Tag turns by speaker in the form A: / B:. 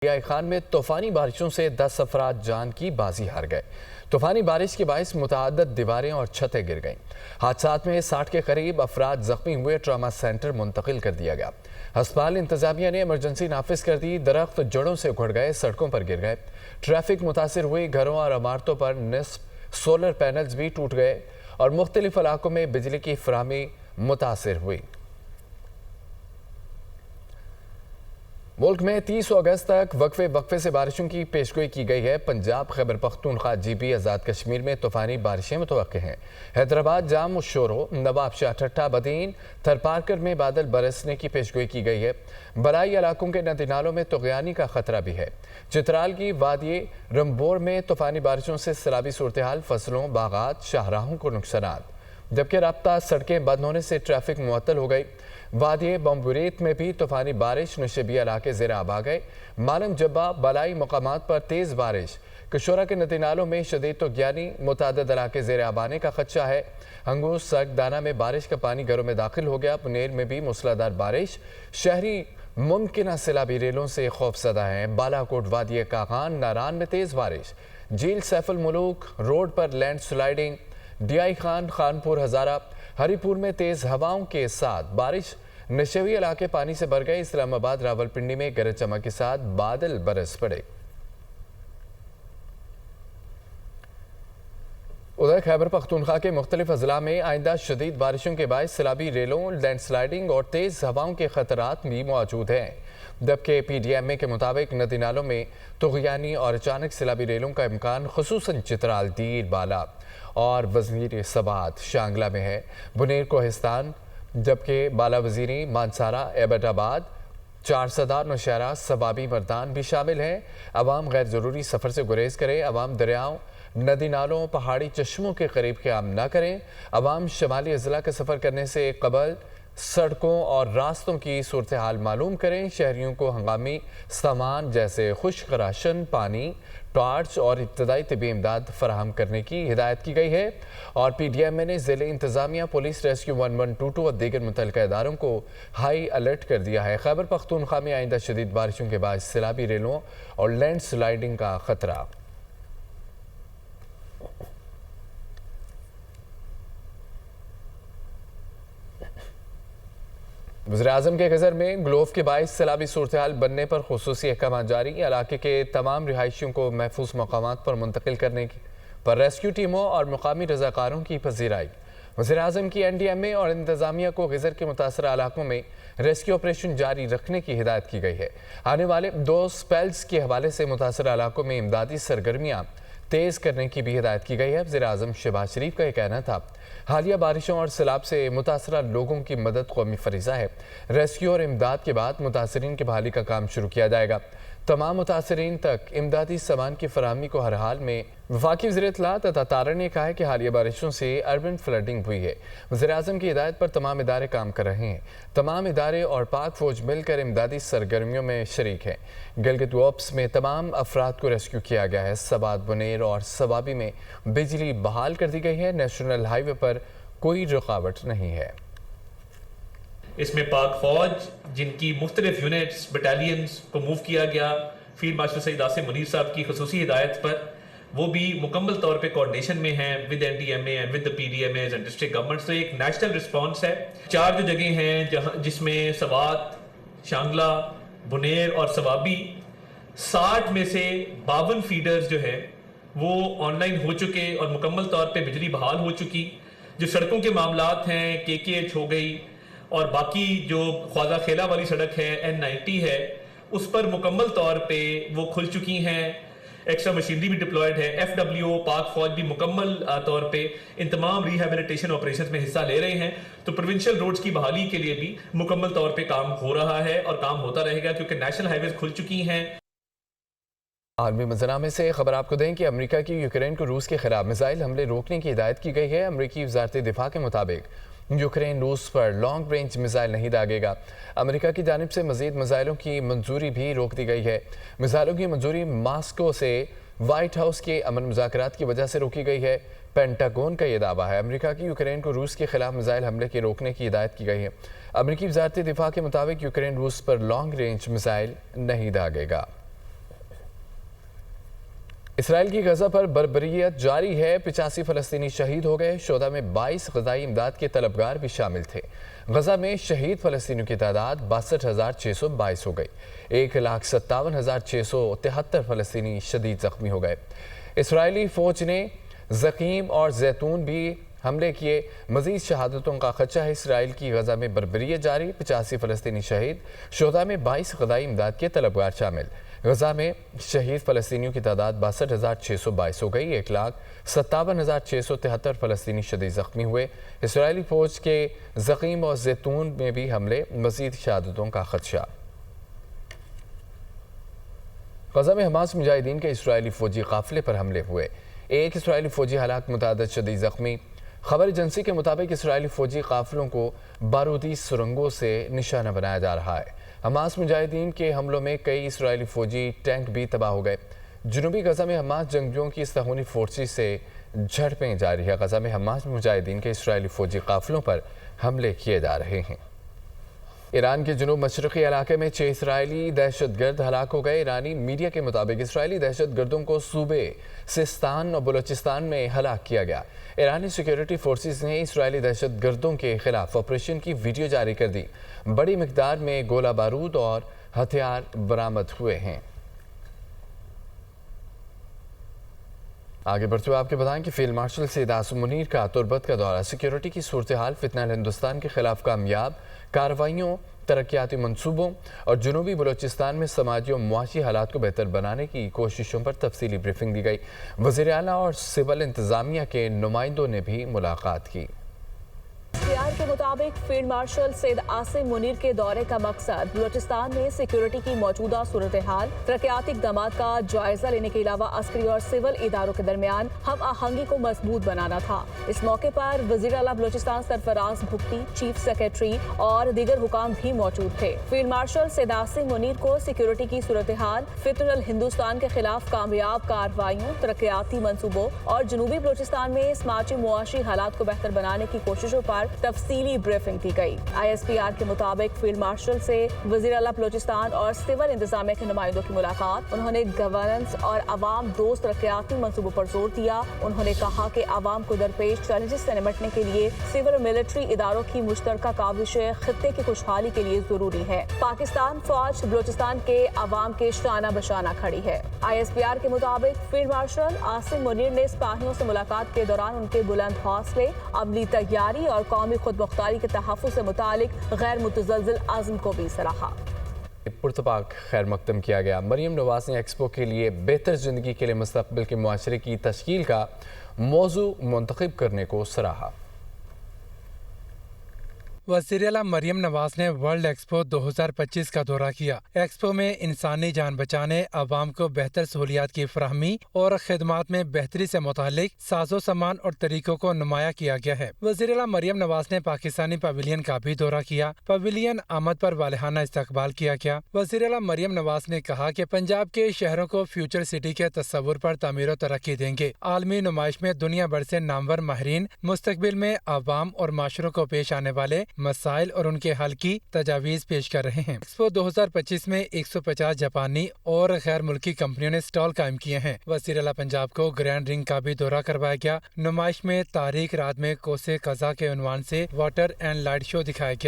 A: ڈیائی خان میں طوفانی بارشوں سے 10 افراد جان کی بازی ہار گئے۔ طوفانی بارش کے باعث متعدد دیواریں اور چھتیں گر گئیں۔ حادثات میں 60 کے قریب افراد زخمی ہوئے، ٹراما سینٹر منتقل کر دیا گیا۔ ہسپتال انتظامیہ نے ایمرجنسی نافذ کر دی، درخت جڑوں سے اکھڑ گئے، سڑکوں پر گر گئے۔ ٹریفک متاثر ہوئی، گھروں اور عمارتوں پر نصف سولر پینلز بھی ٹوٹ گئے اور مختلف علاقوں میں بجلی کی فراہمی متاثر ہوئی۔ ملک میں 30 اگست تک وقفے سے بارشوں کی پیشگوئی کی گئی ہے۔ پنجاب، خیبر پختونخوا، GB، آزاد کشمیر میں طوفانی بارشیں متوقع ہیں۔ حیدرآباد، جام و شورو، نواب شاہ ٹھٹہ، بدین، تھرپارکر میں بادل برسنے کی پیشگوئی کی گئی ہے۔ بالائی علاقوں کے ندی نالوں میں طغیانی کا خطرہ بھی ہے۔ چترال کی وادی رمبور میں طوفانی بارشوں سے سیلابی صورتحال، فصلوں، باغات، شاہراہوں کو نقصانات، جبکہ رابطہ سڑکیں بند ہونے سے ٹریفک معطل ہو گئی۔ وادی بمبوریت میں بھی طوفانی بارش، نشیبی علاقے زیر آب آ گئے۔ مالم جبہ، بالائی مقامات پر تیز بارش، کشورہ کے ندی نالوں میں شدید طغیانی، متعدد علاقے زیر آب آنے کا خدشہ ہے۔ ہنگوس، سگ، دانا میں بارش کا پانی گھروں میں داخل ہو گیا۔ پنیر میں بھی موسلادھار بارش، شہری ممکنہ سیلابی ریلوں سے خوف زدہ ہیں۔ بالاکوٹ، وادی کاغان، ناران میں تیز بارش، جھیل سیف الملوک روڈ پر لینڈ سلائیڈنگ، ڈیائی خان، خانپور، ہزارہ، ہری پور میں تیز ہواؤں کے ساتھ بارش، نشیبی علاقے پانی سے بھر گئے۔ اسلام آباد، راولپنڈی میں گرج چمک کے ساتھ بادل برس پڑے۔ ادھر خیبر پختونخوا کے مختلف اضلاع میں آئندہ شدید بارشوں کے باعث سیلابی ریلوں، لینڈ سلائیڈنگ اور تیز ہواؤں کے خطرات بھی موجود ہیں، جبکہ PDMA کے مطابق ندی نالوں میں طغیانی اور اچانک سیلابی ریلوں کا امکان خصوصاً چترال، دیر، بالا اور وزیر سبات شانگلہ میں ہے۔ بنیر، کوہستان، جبکہ بالا وزیری، مانسارا، ایبٹ آباد، چارسدہ، نوشہرہ، سبابی، مردان بھی شامل ہیں۔ عوام غیر ضروری سفر سے گریز کریں۔ عوام دریاؤں، ندی نالوں، پہاڑی چشموں کے قریب قیام نہ کریں۔ عوام شمالی اضلاع کا سفر کرنے سے قبل سڑکوں اور راستوں کی صورتحال معلوم کریں۔ شہریوں کو ہنگامی سامان جیسے خشک راشن، پانی، ٹارچ اور ابتدائی طبی امداد فراہم کرنے کی ہدایت کی گئی ہے۔ اور PDMA نے ضلع انتظامیہ، پولیس، ریسکیو 1122 اور دیگر متعلقہ اداروں کو ہائی الرٹ کر دیا ہے۔ خیبر پختونخوا میں آئندہ شدید بارشوں کے باعث سیلابی ریلوں اور لینڈ سلائیڈنگ کا خطرہ۔ وزیراعظم کے غزر میں گلوف کے باعث سیلابی صورتحال بننے پر خصوصی احکامات جاری۔ علاقے کے تمام رہائشیوں کو محفوظ مقامات پر منتقل کرنے پر ریسکیو ٹیموں اور مقامی رضاکاروں کی پذیرائی۔ وزیراعظم کی NDMA اور انتظامیہ کو غزر کے متاثرہ علاقوں میں ریسکیو آپریشن جاری رکھنے کی ہدایت کی گئی ہے۔ آنے والے 2 سپیلز کے حوالے سے متاثرہ علاقوں میں امدادی سرگرمیاں تیز کرنے کی بھی ہدایت کی گئی ہے۔ وزیراعظم شہباز شریف کا یہ کہنا تھا، حالیہ بارشوں اور سیلاب سے متاثرہ لوگوں کی مدد قومی فریضہ ہے۔ ریسکیو اور امداد کے بعد متاثرین کی بحالی کا کام شروع کیا جائے گا۔ تمام متاثرین تک امدادی سامان کی فراہمی کو ہر حال میں۔ وفاقی وزیر اطلاعات عطا طاہر نے کہا ہے کہ حالیہ بارشوں سے اربن فلڈنگ ہوئی ہے۔ وزیراعظم کی ہدایت پر تمام ادارے کام کر رہے ہیں۔ تمام ادارے اور پاک فوج مل کر امدادی سرگرمیوں میں شریک ہیں۔ گلگت واپس میں تمام افراد کو ریسکیو کیا گیا ہے۔ سبات، بنیر اور سبابی میں بجلی بحال کر دی گئی ہے۔ نیشنل ہائی وے پر کوئی رکاوٹ نہیں ہے۔
B: اس میں پاک فوج، جن کی مختلف یونٹس، بٹالینز کو موو کیا گیا، فیلڈ مارشل سید آصف منیر صاحب کی خصوصی ہدایت پر، وہ بھی مکمل طور پہ کوارڈینیشن میں ہیں with NDMA and with the PDMAs and district government. تو ایک نیشنل رسپانس ہے۔ 4 جو جگہیں ہیں جس میں سوات، شانگلہ، بنیر اور سوابی، 60 میں سے 52 فیڈرز جو ہے وہ آن لائن ہو چکے اور مکمل طور پہ بجلی بحال ہو چکی۔ جو سڑکوں کے معاملات ہیں، KKH ہو گئی اور باقی جو خواجہ خیلہ والی سڑک ہے، N90 ہے، اس پر مکمل طور پہ وہ کھل چکی ہیں۔ ایکسٹرا مشینری بھی ڈپلوائڈ ہے۔ FWO، پاک فوج بھی مکمل طور پہ ان تمام ریہیبلیٹیشن آپریشنز میں حصہ لے رہے ہیں۔ تو پروونشل روڈز کی بحالی کے لیے بھی مکمل طور پہ کام ہو رہا ہے اور کام ہوتا رہے گا، کیونکہ نیشنل ہائی ویز کھل چکی ہیں۔
A: عالمی منظرنامے سے خبر آپ کو دیں کہ امریکہ کی یوکرین کو روس کے خلاف میزائل حملے روکنے کی ہدایت کی گئی ہے۔ امریکی وزارت دفاع کے مطابق یوکرین روس پر لانگ رینج میزائل نہیں داغے گا۔ امریکہ کی جانب سے مزید میزائلوں کی منظوری بھی روک دی گئی ہے۔ میزائلوں کی منظوری ماسکو سے وائٹ ہاؤس کے امن مذاکرات کی وجہ سے روکی گئی ہے۔ پینٹاگون کا یہ دعویٰ ہے امریکہ کی یوکرین کو روس کے خلاف میزائل حملے کے روکنے کی ہدایت کی گئی ہے۔ امریکی وزارت دفاع کے مطابق یوکرین روس پر لانگ رینج میزائل نہیں داغے گا۔ اسرائیل کی غزہ پر بربریت جاری ہے، 85 فلسطینی شہید ہو گئے، شہداء میں 22 غذائی امداد کے طلبگار بھی شامل تھے۔ غزہ میں شہید فلسطینیوں کی تعداد 62,622 ہو گئی، 1,57,673 فلسطینی شدید زخمی ہو گئے۔ اسرائیلی فوج نے زقیم اور زیتون بھی حملے کیے، مزید شہادتوں کا خدشہ ہے۔ اسرائیل کی غزہ میں بربریت جاری، 85 فلسطینی شہید، شہداء میں 22 غذائی امداد کے طلبگار شامل۔ غزہ میں شہید فلسطینیوں کی تعداد 62,622 ہو گئی، 1,57,673 فلسطینی شدید زخمی ہوئے۔ اسرائیلی فوج کے زقیم اور زیتون میں بھی حملے، مزید شہادتوں کا خدشہ۔ غزہ میں حماس مجاہدین کے اسرائیلی فوجی قافلے پر حملے ہوئے، ایک اسرائیلی فوجی ہلاک، متعدد شدید زخمی۔ خبر ایجنسی کے مطابق اسرائیلی فوجی قافلوں کو بارودی سرنگوں سے نشانہ بنایا جا رہا ہے۔ حماس مجاہدین کے حملوں میں کئی اسرائیلی فوجی ٹینک بھی تباہ ہو گئے۔ جنوبی غزہ میں حماس جنگجوؤں کی صہیونی فورسز سے جھڑپیں جاری ہے۔ غزہ میں حماس مجاہدین کے اسرائیلی فوجی قافلوں پر حملے کیے جا رہے ہیں۔ ایران کے جنوب مشرقی علاقے میں 6 اسرائیلی دہشت گرد ہلاک ہو گئے۔ ایرانی میڈیا کے مطابق اسرائیلی دہشت گردوں کو صوبے سیستان اور بلوچستان میں ہلاک کیا گیا۔ ایرانی سیکیورٹی فورسز نے اسرائیلی دہشت گردوں کے خلاف آپریشن کی ویڈیو جاری کر دی۔ بڑی مقدار میں گولہ بارود اور ہتھیار برآمد ہوئے ہیں۔ آگے بڑھتے ہوئے آپ کے بتائیں کہ فیلڈ مارشل سید عاصم منیر کا تربت کا دورہ، سیکیورٹی کی صورتحال، فتنہ ہندوستان کے خلاف کامیاب کارروائیوں، ترقیاتی منصوبوں اور جنوبی بلوچستان میں سماجی اور معاشی حالات کو بہتر بنانے کی کوششوں پر تفصیلی بریفنگ دی گئی۔ وزیر اعلیٰ اور سول انتظامیہ کے نمائندوں نے بھی ملاقات کی۔
C: اختیار کے مطابق فیلڈ مارشل سید عاصم منیر کے دورے کا مقصد بلوچستان میں سیکیورٹی کی موجودہ صورتحال، ترقیاتی اقدامات کا جائزہ لینے کے علاوہ عسکری اور سول اداروں کے درمیان ہم آہنگی کو مضبوط بنانا تھا۔ اس موقع پر وزیر اعلیٰ بلوچستان سرفراز بھگتی، چیف سیکریٹری اور دیگر حکام بھی موجود تھے۔ فیلڈ مارشل سید عاصم منیر کو سیکیورٹی کی صورتحال، فتنہ ہندوستان کے خلاف کامیاب کارروائیوں، ترقیاتی منصوبوں اور جنوبی بلوچستان میں سماجی معاشی حالات کو بہتر بنانے کی کوششوں پر تفصیلی بریفنگ دی گئی۔ ISPR کے مطابق فیلڈ مارشل سے وزیر اعلیٰ بلوچستان اور سول انتظامیہ کے نمائندوں کی ملاقات، انہوں نے گورننس اور عوام دوست ترقیاتی منصوبوں پر زور دیا۔ انہوں نے کہا کہ عوام کو درپیش چیلنجز سے نمٹنے کے لیے سول اور ملٹری اداروں کی مشترکہ کاوشیں خطے کی خوشحالی کے لیے ضروری ہے۔ پاکستان فوج بلوچستان کے عوام کے شانہ بشانہ کھڑی ہے۔ ISPR کے مطابق فیلڈ مارشل عاصم منیر نے سپاہیوں سے ملاقات کے دوران ان کے بلند حوصلے، عملی تیاری اور قومی خود مختاری کے تحفظ سے متعلق غیر متزلزل عزم کو بھی سراہا۔
A: پرتپاک خیر مقدم کیا گیا۔ مریم نواز نے ایکسپو کے لیے بہتر زندگی کے لیے مستقبل کے معاشرے کی تشکیل کا موضوع منتخب کرنے کو سراہا۔
D: وزیر اعلیٰ مریم نواز نے ورلڈ ایکسپو 2025 کا دورہ کیا۔ ایکسپو میں انسانی جان بچانے، عوام کو بہتر سہولیات کی فراہمی اور خدمات میں بہتری سے متعلق ساز و سامان اور طریقوں کو نمایاں کیا گیا ہے۔ وزیر اعلیٰ مریم نواز نے پاکستانی پویلین کا بھی دورہ کیا۔ پویلین آمد پر والہانہ استقبال کیا گیا۔ وزیر اعلیٰ مریم نواز نے کہا کہ پنجاب کے شہروں کو فیوچر سٹی کے تصور پر تعمیر و ترقی دیں گے۔ عالمی نمائش میں دنیا بھر سے نامور ماہرین مستقبل میں عوام اور معاشروں کو پیش آنے والے مسائل اور ان کے حل کی تجاویز پیش کر رہے ہیں۔ ایکسپو 2025 میں 150 جاپانی اور غیر ملکی کمپنیوں نے سٹال قائم کیے ہیں۔ وزیر اعلیٰ پنجاب کو گرینڈ رنگ کا بھی دورہ کروایا گیا۔ نمائش میں تاریخ رات میں کوسے قزا کے عنوان سے واٹر اینڈ لائٹ شو دکھایا گیا۔